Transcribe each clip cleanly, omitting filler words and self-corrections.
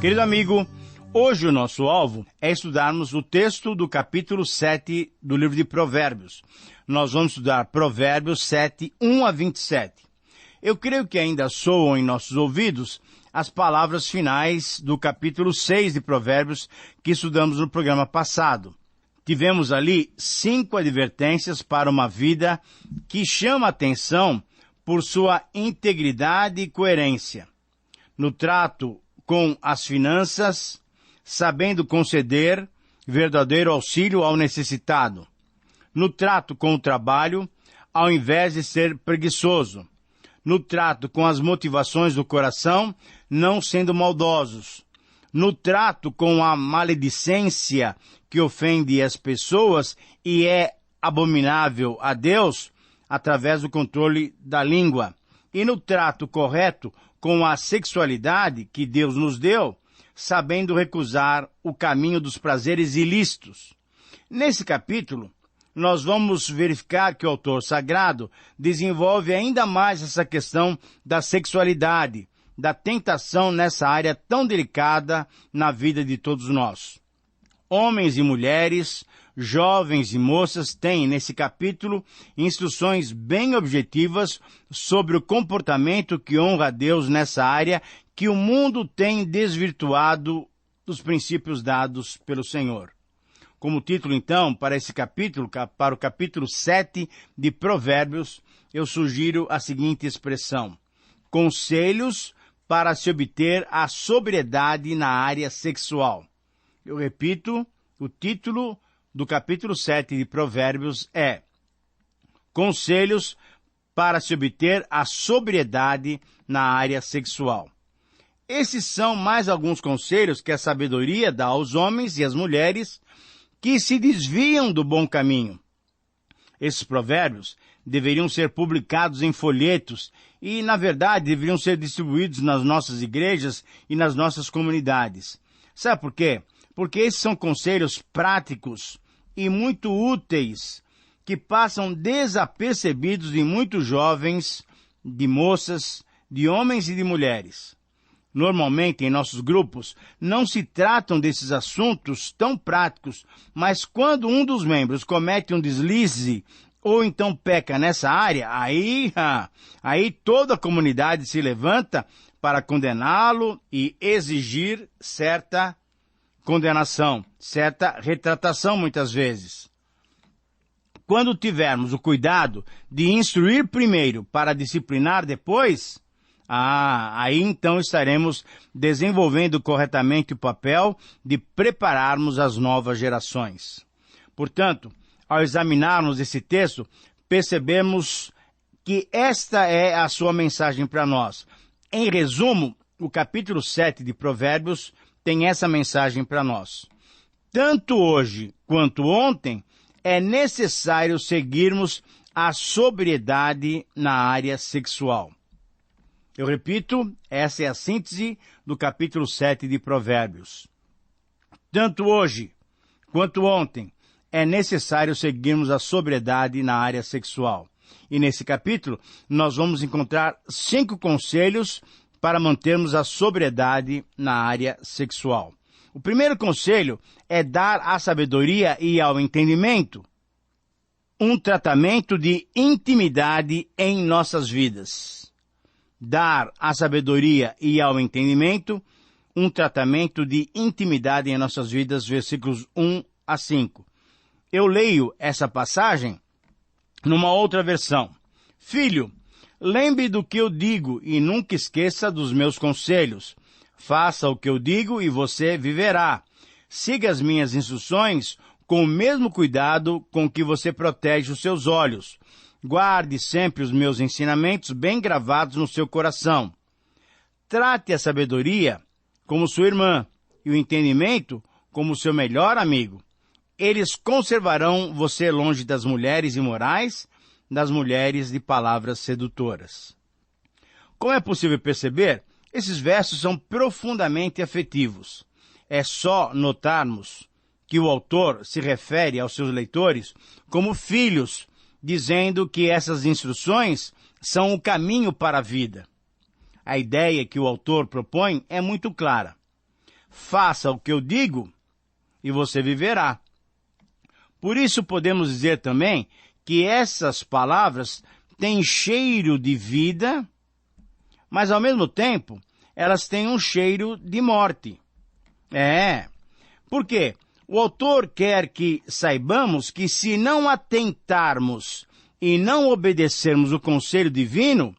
Querido amigo, hoje o nosso alvo é estudarmos o texto do capítulo 7 do livro de Provérbios. Nós vamos estudar Provérbios 7, 1 a 27. Eu creio que ainda soam em nossos ouvidos as palavras finais do capítulo 6 de Provérbios que estudamos no programa passado. Tivemos ali 5 advertências para uma vida que chama atenção por sua integridade e coerência. No trato com as finanças, sabendo conceder verdadeiro auxílio ao necessitado. No trato com o trabalho, ao invés de ser preguiçoso. No trato com as motivações do coração, não sendo maldosos. No trato com a maledicência que ofende as pessoas e é abominável a Deus, através do controle da língua. E no trato correto com a sexualidade que Deus nos deu, sabendo recusar o caminho dos prazeres ilícitos. Nesse capítulo, nós vamos verificar que o autor sagrado desenvolve ainda mais essa questão da sexualidade, da tentação nessa área tão delicada na vida de todos nós. Homens e mulheres, jovens e moças têm, nesse capítulo, instruções bem objetivas sobre o comportamento que honra a Deus nessa área que o mundo tem desvirtuado dos princípios dados pelo Senhor. Como título, então, para esse capítulo, para o capítulo 7 de Provérbios, eu sugiro a seguinte expressão: conselhos para se obter a sobriedade na área sexual. Eu repito, o título do capítulo 7 de Provérbios é Conselhos para se obter a sobriedade na área sexual. Esses são mais alguns conselhos que a sabedoria dá aos homens e às mulheres que se desviam do bom caminho. Esses provérbios deveriam ser publicados em folhetos e, na verdade, deveriam ser distribuídos nas nossas igrejas e nas nossas comunidades. Sabe por quê? Porque esses são conselhos práticos e muito úteis que passam desapercebidos de muitos jovens, de moças, de homens e de mulheres. Normalmente, em nossos grupos, não se tratam desses assuntos tão práticos, mas quando um dos membros comete um deslize ou então peca nessa área, aí toda a comunidade se levanta para condená-lo e exigir certa condenação, certa retratação muitas vezes. Quando tivermos o cuidado de instruir primeiro para disciplinar depois, aí então estaremos desenvolvendo corretamente o papel de prepararmos as novas gerações. Portanto, ao examinarmos esse texto, percebemos que esta é a sua mensagem para nós. Em resumo, o capítulo 7 de Provérbios tem essa mensagem para nós. Tanto hoje quanto ontem, é necessário seguirmos a sobriedade na área sexual. Eu repito, essa é a síntese do capítulo 7 de Provérbios. Tanto hoje quanto ontem, é necessário seguirmos a sobriedade na área sexual. E nesse capítulo, nós vamos encontrar 5 conselhos para mantermos a sobriedade na área sexual. O primeiro conselho é dar à sabedoria e ao entendimento um tratamento de intimidade em nossas vidas. Dar à sabedoria e ao entendimento um tratamento de intimidade em nossas vidas, versículos 1 a 5. Eu leio essa passagem numa outra versão. Filho, lembre do que eu digo e nunca esqueça dos meus conselhos. Faça o que eu digo e você viverá. Siga as minhas instruções com o mesmo cuidado com que você protege os seus olhos. Guarde sempre os meus ensinamentos bem gravados no seu coração. Trate a sabedoria como sua irmã e o entendimento como seu melhor amigo. Eles conservarão você longe das mulheres imorais, das mulheres de palavras sedutoras. Como é possível perceber, esses versos são profundamente afetivos. É só notarmos que o autor se refere aos seus leitores como filhos, dizendo que essas instruções são o caminho para a vida. A ideia que o autor propõe é muito clara. faça o que eu digo e você viverá. Por isso podemos dizer também que essas palavras têm cheiro de vida, mas ao mesmo tempo elas têm um cheiro de morte. Por quê? O autor quer que saibamos que se não atentarmos e não obedecermos o conselho divino,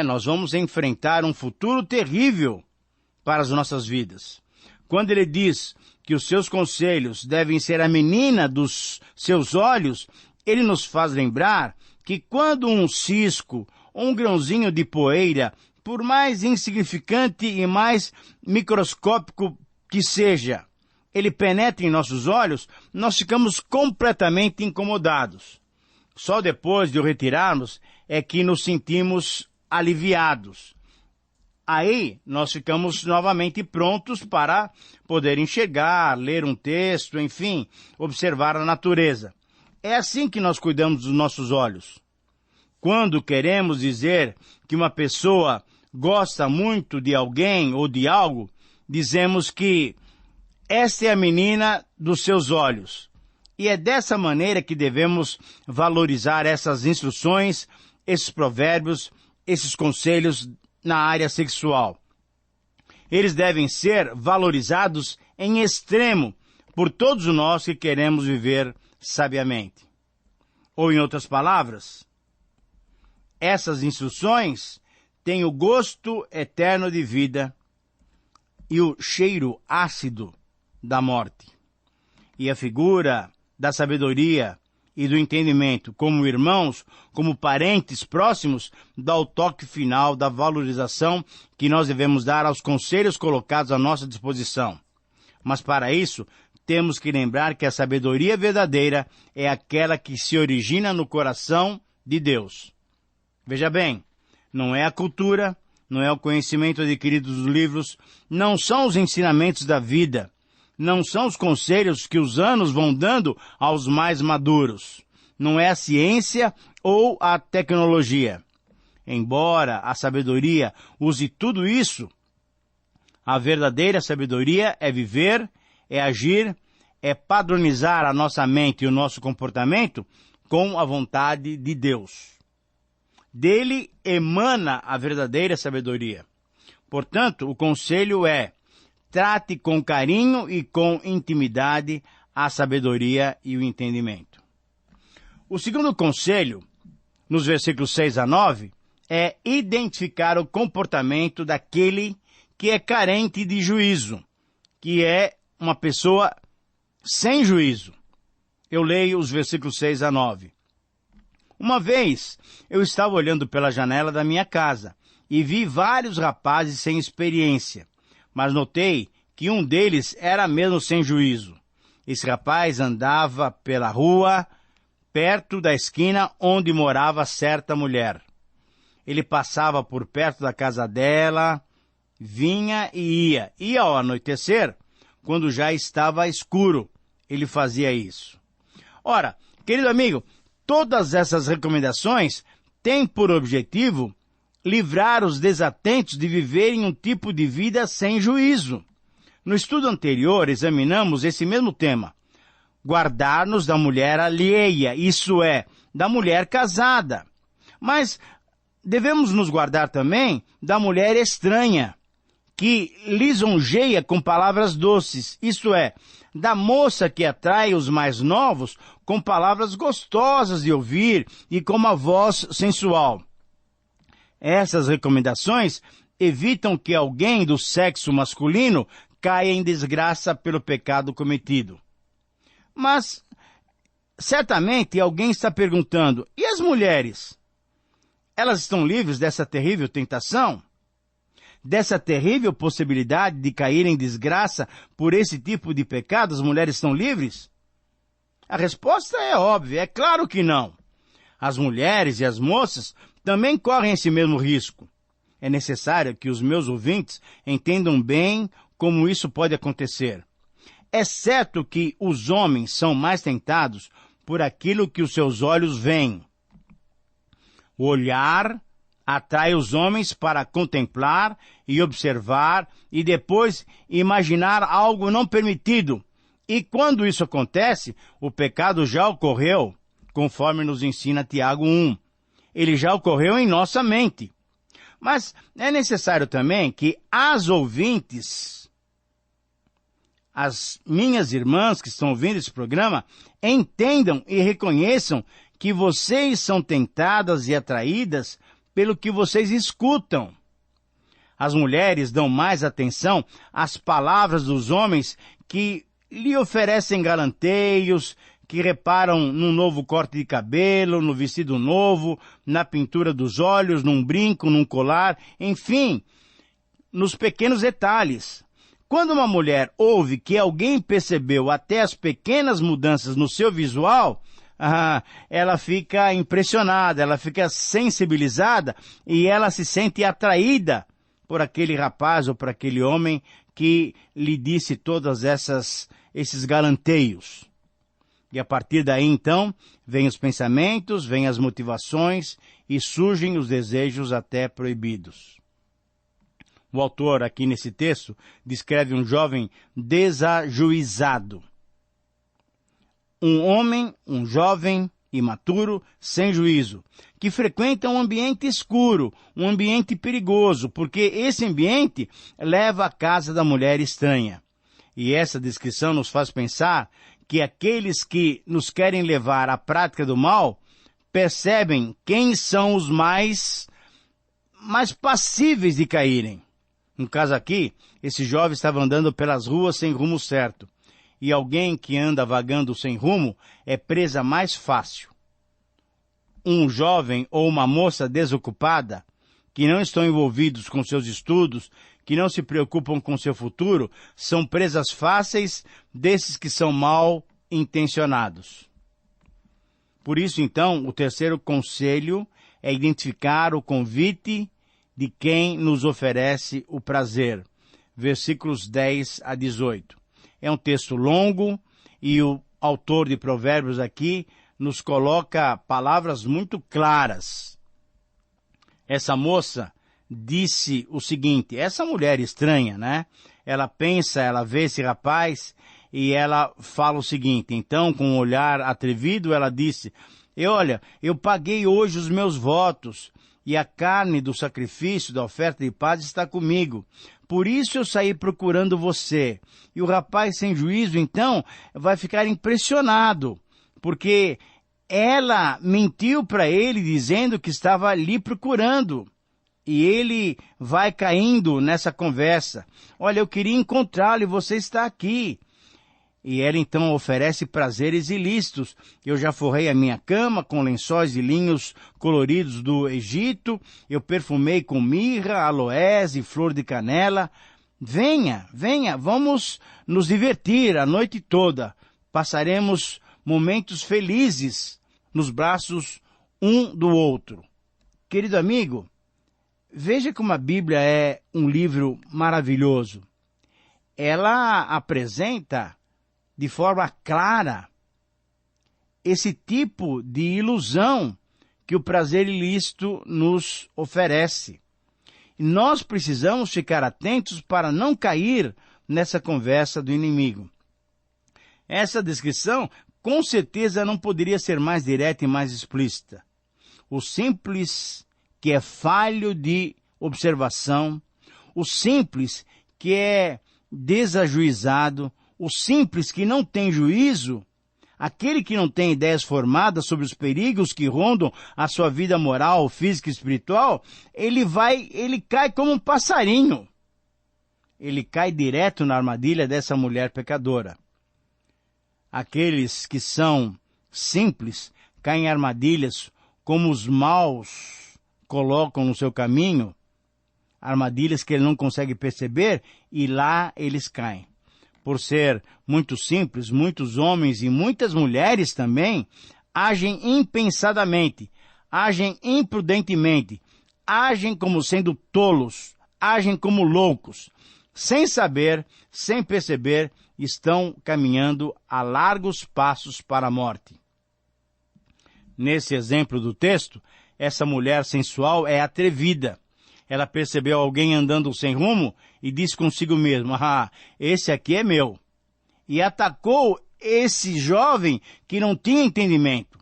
nós vamos enfrentar um futuro terrível para as nossas vidas. Quando ele diz que os seus conselhos devem ser a menina dos seus olhos, ele nos faz lembrar que quando um cisco ou um grãozinho de poeira, por mais insignificante e mais microscópico que seja, ele penetra em nossos olhos, nós ficamos completamente incomodados. Só depois de o retirarmos é que nos sentimos aliviados. Aí nós ficamos novamente prontos para poder enxergar, ler um texto, enfim, observar a natureza. É assim que nós cuidamos dos nossos olhos. Quando queremos dizer que uma pessoa gosta muito de alguém ou de algo, dizemos que esta é a menina dos seus olhos. E é dessa maneira que devemos valorizar essas instruções, esses provérbios, esses conselhos na área sexual. Eles devem ser valorizados em extremo por todos nós que queremos viver sabiamente. Ou em outras palavras, essas instruções têm o gosto eterno de vida e o cheiro ácido da morte. E a figura da sabedoria e do entendimento, como irmãos, como parentes próximos, dá o toque final da valorização que nós devemos dar aos conselhos colocados à nossa disposição. Mas para isso, temos que lembrar que a sabedoria verdadeira é aquela que se origina no coração de Deus. Veja bem, não é a cultura, não é o conhecimento adquirido dos livros, não são os ensinamentos da vida, não são os conselhos que os anos vão dando aos mais maduros. Não é a ciência ou a tecnologia. Embora a sabedoria use tudo isso, a verdadeira sabedoria é viver, é agir, é padronizar a nossa mente e o nosso comportamento com a vontade de Deus. Dele emana a verdadeira sabedoria. Portanto, o conselho é: trate com carinho e com intimidade a sabedoria e o entendimento. O segundo conselho, nos versículos 6 a 9, é identificar o comportamento daquele que é carente de juízo, que é uma pessoa sem juízo. Eu leio os versículos 6 a 9. Uma vez, eu estava olhando pela janela da minha casa e vi vários rapazes sem experiência, mas notei que um deles era mesmo sem juízo. Esse rapaz andava pela rua, perto da esquina onde morava certa mulher. Ele passava por perto da casa dela, vinha e ia. E ao anoitecer, quando já estava escuro, ele fazia isso. Ora, querido amigo, todas essas recomendações têm por objetivo livrar os desatentos de viverem um tipo de vida sem juízo. No estudo anterior, examinamos esse mesmo tema. Guardar-nos da mulher alheia, isso é, da mulher casada. Mas devemos nos guardar também da mulher estranha, que lisonjeia com palavras doces, isto é, da moça que atrai os mais novos com palavras gostosas de ouvir e com uma voz sensual. Essas recomendações evitam que alguém do sexo masculino caia em desgraça pelo pecado cometido. Mas, certamente, alguém está perguntando, e as mulheres? Elas estão livres dessa terrível tentação? Dessa terrível possibilidade de cair em desgraça por esse tipo de pecado? As mulheres estão livres? A resposta é óbvia, é claro que não. As mulheres e as moças também correm esse mesmo risco. É necessário que os meus ouvintes entendam bem como isso pode acontecer. É certo que os homens são mais tentados por aquilo que os seus olhos veem. O olhar, Atrai os homens para contemplar e observar e depois imaginar algo não permitido. E quando isso acontece, o pecado já ocorreu, conforme nos ensina Tiago 1. Ele já ocorreu em nossa mente. Mas é necessário também que as ouvintes, as minhas irmãs que estão ouvindo esse programa, entendam e reconheçam que vocês são tentadas e atraídas pelo que vocês escutam. As mulheres dão mais atenção às palavras dos homens que lhe oferecem galanteios, que reparam num novo corte de cabelo, no vestido novo, na pintura dos olhos, num brinco, num colar, enfim, nos pequenos detalhes. Quando uma mulher ouve que alguém percebeu até as pequenas mudanças no seu visual, ela fica impressionada, ela fica sensibilizada e ela se sente atraída por aquele rapaz ou por aquele homem que lhe disse todas esses galanteios. E a partir daí, então, vêm os pensamentos, vêm as motivações e surgem os desejos até proibidos. O autor, aqui nesse texto, descreve um jovem desajuizado. Um jovem imaturo, sem juízo, que frequenta um ambiente escuro, um ambiente perigoso, porque esse ambiente leva à casa da mulher estranha. E essa descrição nos faz pensar que aqueles que nos querem levar à prática do mal percebem quem são os mais passíveis de caírem. No caso aqui, esse jovem estava andando pelas ruas sem rumo certo. E alguém que anda vagando sem rumo é presa mais fácil. Um jovem ou uma moça desocupada, que não estão envolvidos com seus estudos, que não se preocupam com seu futuro, são presas fáceis desses que são mal intencionados. Por isso, então, o terceiro conselho é identificar o convite de quem nos oferece o prazer. Versículos 10 a 18. É um texto longo e o autor de Provérbios aqui nos coloca palavras muito claras. Essa moça disse o seguinte, essa mulher estranha, né? Ela pensa, ela vê esse rapaz e ela fala o seguinte, então com um olhar atrevido ela disse, eu paguei hoje os meus votos e a carne do sacrifício, da oferta de paz está comigo. Por isso eu saí procurando você. E o rapaz sem juízo, então, vai ficar impressionado, porque ela mentiu para ele dizendo que estava ali procurando. E ele vai caindo nessa conversa. Olha, eu queria encontrá-lo e você está aqui. E ela então oferece prazeres ilícitos. Eu já forrei a minha cama com lençóis e linhos coloridos do Egito. Eu perfumei com mirra, aloés e flor de canela. Venha, vamos nos divertir a noite toda. Passaremos momentos felizes nos braços um do outro. Querido amigo, veja como a Bíblia é um livro maravilhoso. Ela apresenta de forma clara esse tipo de ilusão que o prazer ilícito nos oferece. E nós precisamos ficar atentos para não cair nessa conversa do inimigo. Essa descrição, com certeza, não poderia ser mais direta e mais explícita. O simples que é falho de observação, o simples que é desajuizado, o simples que não tem juízo, aquele que não tem ideias formadas sobre os perigos que rondam a sua vida moral, física e espiritual, ele cai como um passarinho. Ele cai direto na armadilha dessa mulher pecadora. Aqueles que são simples caem em armadilhas como os maus colocam no seu caminho, armadilhas que ele não consegue perceber e lá eles caem. Por ser muito simples, muitos homens e muitas mulheres também agem impensadamente, agem imprudentemente, agem como sendo tolos, agem como loucos, sem saber, sem perceber, estão caminhando a largos passos para a morte. Nesse exemplo do texto, essa mulher sensual é atrevida. Ela percebeu alguém andando sem rumo e disse consigo mesma, esse aqui é meu. E atacou esse jovem que não tinha entendimento.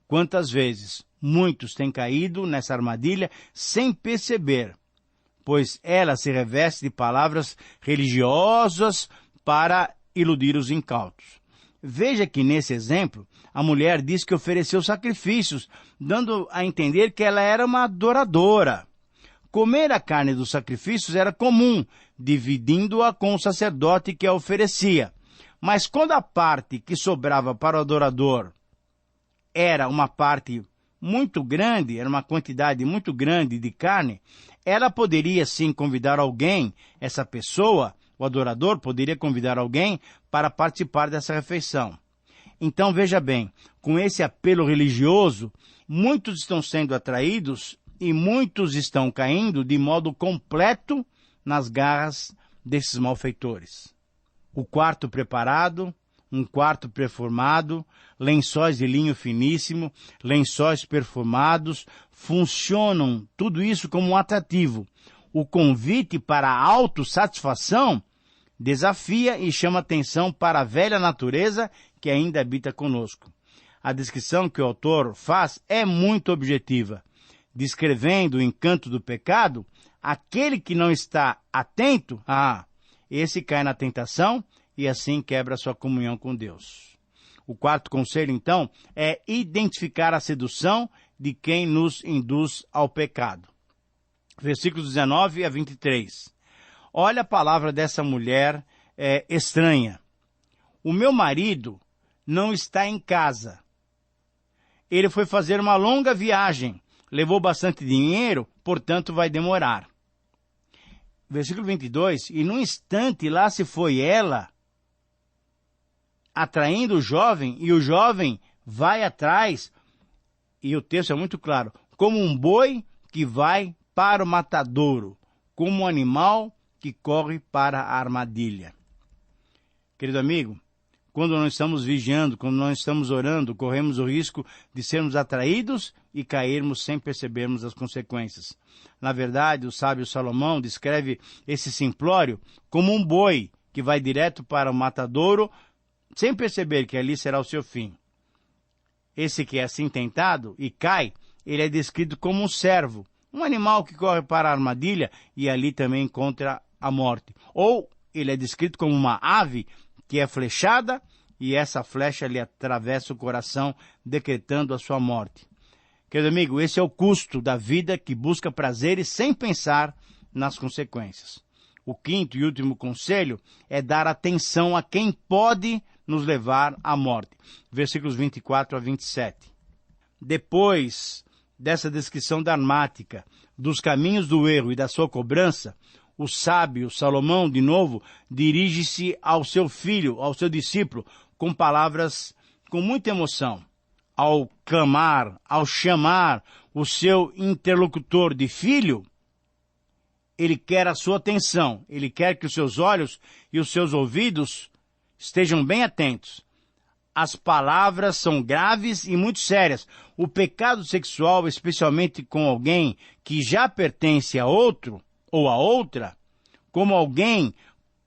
Quantas vezes muitos têm caído nessa armadilha sem perceber, pois ela se reveste de palavras religiosas para iludir os incautos. Veja que nesse exemplo, a mulher diz que ofereceu sacrifícios, dando a entender que ela era uma adoradora. Comer a carne dos sacrifícios era comum, dividindo-a com o sacerdote que a oferecia. Mas quando a parte que sobrava para o adorador era uma parte muito grande, era uma quantidade muito grande de carne, ela poderia sim convidar alguém, essa pessoa, o adorador poderia convidar alguém para participar dessa refeição. Então veja bem, com esse apelo religioso, muitos estão sendo atraídos e muitos estão caindo de modo completo nas garras desses malfeitores. O quarto preparado, um quarto perfumado, lençóis de linho finíssimo, lençóis perfumados, funcionam tudo isso como um atrativo. O convite para a autossatisfação desafia e chama atenção para a velha natureza que ainda habita conosco. A descrição que o autor faz é muito objetiva. Descrevendo o encanto do pecado, aquele que não está atento, esse cai na tentação e assim quebra sua comunhão com Deus. O quarto conselho, então, é identificar a sedução de quem nos induz ao pecado. Versículos 19 a 23. Olha a palavra dessa mulher estranha. O meu marido não está em casa. Ele foi fazer uma longa viagem. Levou bastante dinheiro, portanto vai demorar. Versículo 22. E num instante lá se foi ela, atraindo o jovem, e o jovem vai atrás, e o texto é muito claro, como um boi que vai para o matadouro, como um animal que corre para a armadilha. Querido amigo, quando nós estamos vigiando, quando nós estamos orando, corremos o risco de sermos atraídos e cairmos sem percebermos as consequências. Na verdade, o sábio Salomão descreve esse simplório como um boi que vai direto para o matadouro sem perceber que ali será o seu fim. Esse que é assim tentado e cai, ele é descrito como um cervo, um animal que corre para a armadilha e ali também encontra a morte. Ou ele é descrito como uma ave que é flechada e essa flecha lhe atravessa o coração, decretando a sua morte. Querido amigo, esse é o custo da vida que busca prazeres sem pensar nas consequências. O quinto e último conselho é dar atenção a quem pode nos levar à morte. Versículos 24 a 27. Depois dessa descrição dramática dos caminhos do erro e da sua cobrança, o sábio Salomão, de novo, dirige-se ao seu filho, ao seu discípulo, com palavras com muita emoção. Ao clamar, ao chamar o seu interlocutor de filho, ele quer a sua atenção, ele quer que os seus olhos e os seus ouvidos estejam bem atentos. As palavras são graves e muito sérias. O pecado sexual, especialmente com alguém que já pertence a outro ou a outra, como alguém,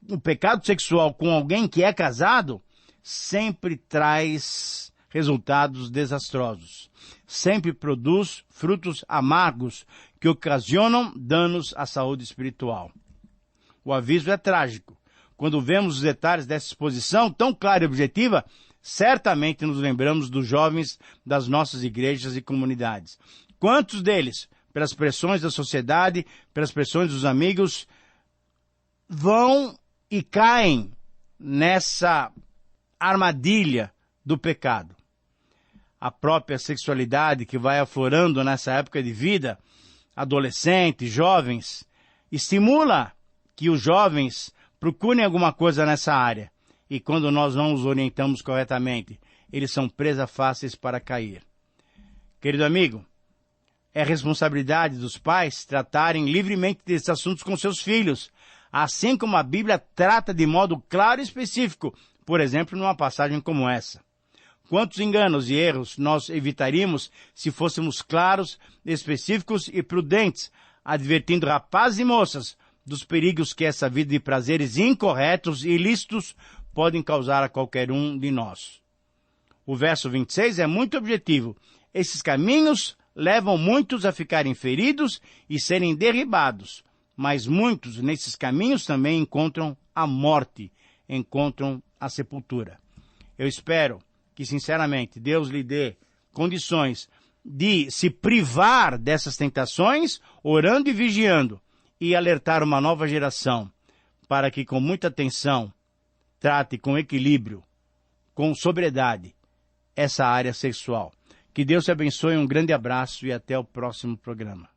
o pecado sexual com alguém que é casado, sempre traz resultados desastrosos. Sempre produz frutos amargos que ocasionam danos à saúde espiritual. O aviso é trágico. Quando vemos os detalhes dessa exposição tão clara e objetiva, certamente nos lembramos dos jovens das nossas igrejas e comunidades. Quantos deles, pelas pressões da sociedade, pelas pressões dos amigos, vão e caem nessa armadilha do pecado? A própria sexualidade que vai aflorando nessa época de vida, adolescentes, jovens, estimula que os jovens procurem alguma coisa nessa área. E quando nós não os orientamos corretamente, eles são presas fáceis para cair. Querido amigo, é responsabilidade dos pais tratarem livremente desses assuntos com seus filhos, assim como a Bíblia trata de modo claro e específico, por exemplo, numa passagem como essa. Quantos enganos e erros nós evitaríamos se fôssemos claros, específicos e prudentes, advertindo rapazes e moças dos perigos que essa vida de prazeres incorretos e ilícitos podem causar a qualquer um de nós. O verso 26 é muito objetivo. Esses caminhos levam muitos a ficarem feridos e serem derribados, mas muitos nesses caminhos também encontram a morte, encontram a sepultura. Eu espero que, sinceramente, Deus lhe dê condições de se privar dessas tentações, orando e vigiando, e alertar uma nova geração, para que com muita atenção trate com equilíbrio, com sobriedade, essa área sexual. Que Deus te abençoe, um grande abraço e até o próximo programa.